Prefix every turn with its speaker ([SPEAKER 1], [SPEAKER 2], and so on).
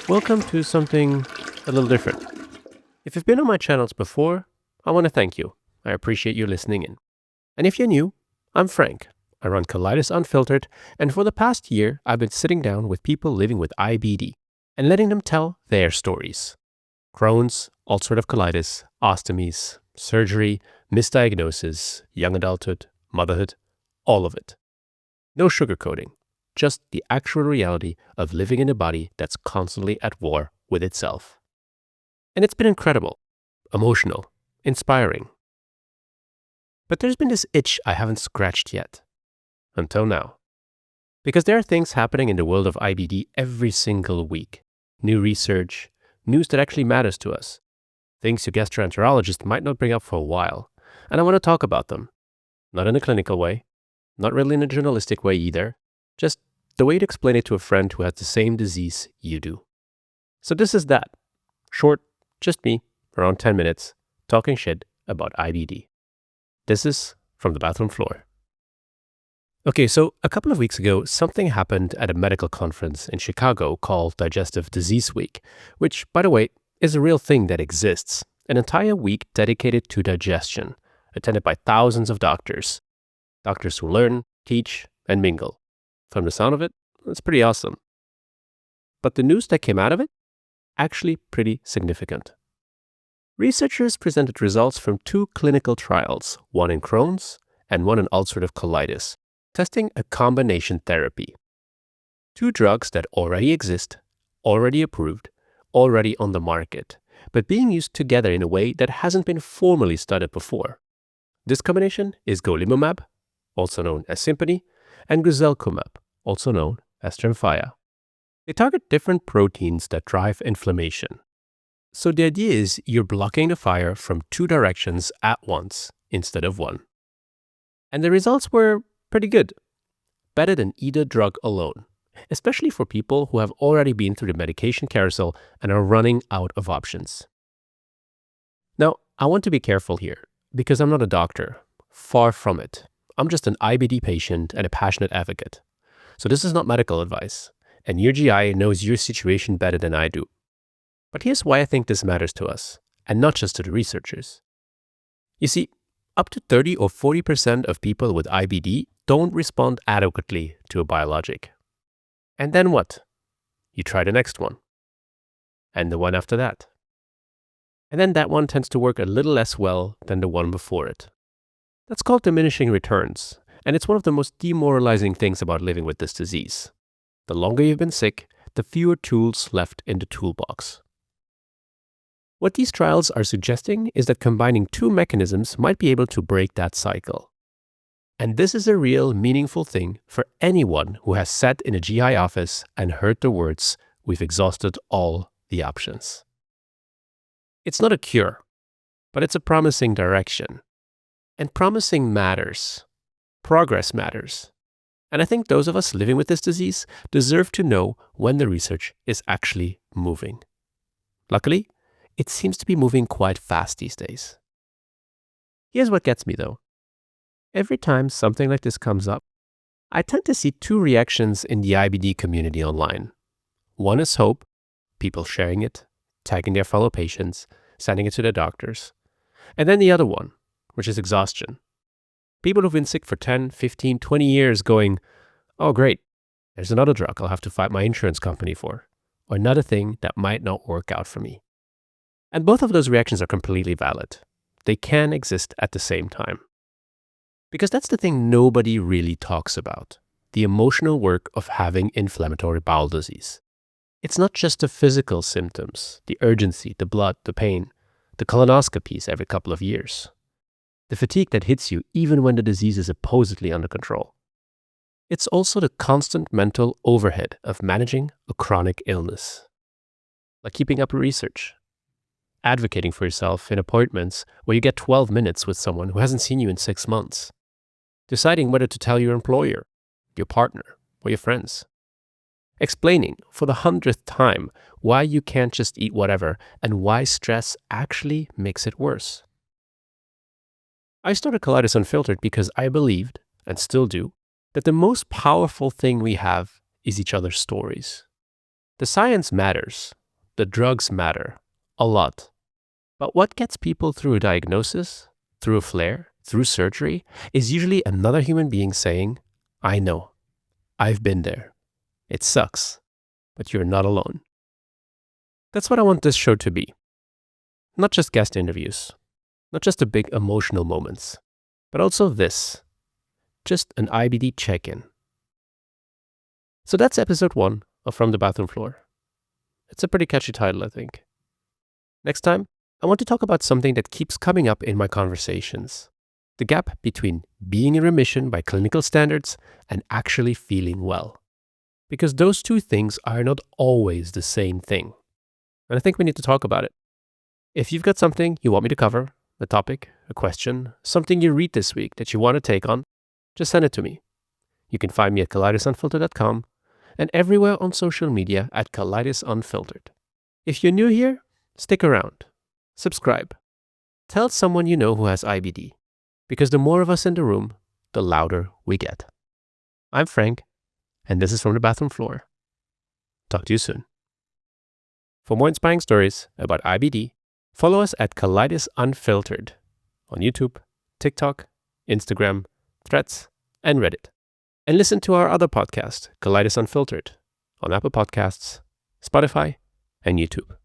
[SPEAKER 1] Welcome to something a little different. If you've been on my channels before, I want to thank you. I appreciate you listening in. And if you're new, I'm Frank. I run Colitis Unfiltered, and for the past year, I've been sitting down with people living with IBD and letting them tell their stories. Crohn's, ulcerative colitis, ostomies, surgery, misdiagnosis, young adulthood, motherhood, all of it. No sugarcoating, just the actual reality of living in a body that's constantly at war with itself. And it's been incredible, emotional, inspiring. But there's been this itch I haven't scratched yet. Until now. Because there are things happening in the world of IBD every single week. New research, news that actually matters to us. Things your gastroenterologist might not bring up for a while. And I want to talk about them. Not in a clinical way. Not really in a journalistic way either. Just the way to explain it to a friend who has the same disease you do. So this is that. Short, just me, around 10 minutes, talking shit about IBD. This is From the Bathroom Floor. Okay, so a couple of weeks ago, something happened at a medical conference in Chicago called Digestive Disease Week, which, by the way, is a real thing that exists. An entire week dedicated to digestion, attended by thousands of doctors. Doctors who learn, teach, and mingle. From the sound of it, it's pretty awesome. But the news that came out of it? Actually pretty significant. Researchers presented results from 2 clinical trials, one in Crohn's and one in ulcerative colitis, testing a combination therapy. 2 drugs that already exist, already approved, already on the market, but being used together in a way that hasn't been formally studied before. This combination is golimumab, also known as Simponi, and guselkumab, also known as Tremfya. They target different proteins that drive inflammation. So the idea is you're blocking the fire from 2 directions at once instead of one. And the results were pretty good. Better than either drug alone, especially for people who have already been through the medication carousel and are running out of options. Now, I want to be careful here because I'm not a doctor. Far from it. I'm just an IBD patient and a passionate advocate. So this is not medical advice, and your GI knows your situation better than I do. But here's why I think this matters to us, and not just to the researchers. You see, up to 30 or 40% of people with IBD don't respond adequately to a biologic. And then what? You try the next one. And the one after that. And then that one tends to work a little less well than the one before it. That's called diminishing returns, and it's one of the most demoralizing things about living with this disease. The longer you've been sick, the fewer tools left in the toolbox. What these trials are suggesting is that combining 2 mechanisms might be able to break that cycle. And this is a real meaningful thing for anyone who has sat in a GI office and heard the words, "We've exhausted all the options." It's not a cure, but it's a promising direction. And promising matters. Progress matters. And I think those of us living with this disease deserve to know when the research is actually moving. Luckily, it seems to be moving quite fast these days. Here's what gets me though. Every time something like this comes up, I tend to see 2 reactions in the IBD community online. One is hope, people sharing it, tagging their fellow patients, sending it to their doctors. And then the other one, which is exhaustion. People who've been sick for 10, 15, 20 years going, "Oh great, there's another drug I'll have to fight my insurance company for, or another thing that might not work out for me." And both of those reactions are completely valid. They can exist at the same time. Because that's the thing nobody really talks about, the emotional work of having inflammatory bowel disease. It's not just the physical symptoms, the urgency, the blood, the pain, the colonoscopies every couple of years. The fatigue that hits you even when the disease is supposedly under control. It's also the constant mental overhead of managing a chronic illness. Like keeping up with research, advocating for yourself in appointments where you get 12 minutes with someone who hasn't seen you in 6 months, deciding whether to tell your employer, your partner, or your friends, explaining for the 100th time why you can't just eat whatever and why stress actually makes it worse. I started Colitis Unfiltered because I believed, and still do, that the most powerful thing we have is each other's stories. The science matters. The drugs matter. A lot. But what gets people through a diagnosis, through a flare, through surgery, is usually another human being saying, I know. I've been there. It sucks. But you're not alone. That's what I want this show to be. Not just guest interviews. Not just the big emotional moments. But also this. Just an IBD check-in. So that's episode 1 of From the Bathroom Floor. It's a pretty catchy title, I think. Next time, I want to talk about something that keeps coming up in my conversations. The gap between being in remission by clinical standards and actually feeling well. Because those two things are not always the same thing. And I think we need to talk about it. If you've got something you want me to cover, a topic, a question, something you read this week that you want to take on, just send it to me. You can find me at collidesunfiltered.com and everywhere on social media at collidesunfiltered. If you're new here, stick around. Subscribe. Tell someone you know who has IBD, because the more of us in the room, the louder we get. I'm Frank, and this is From the Bathroom Floor. Talk to you soon. For more inspiring stories about IBD, follow us at Collides Unfiltered on YouTube, TikTok, Instagram, Threads, and Reddit. And listen to our other podcast, Collides Unfiltered, on Apple Podcasts, Spotify, and YouTube.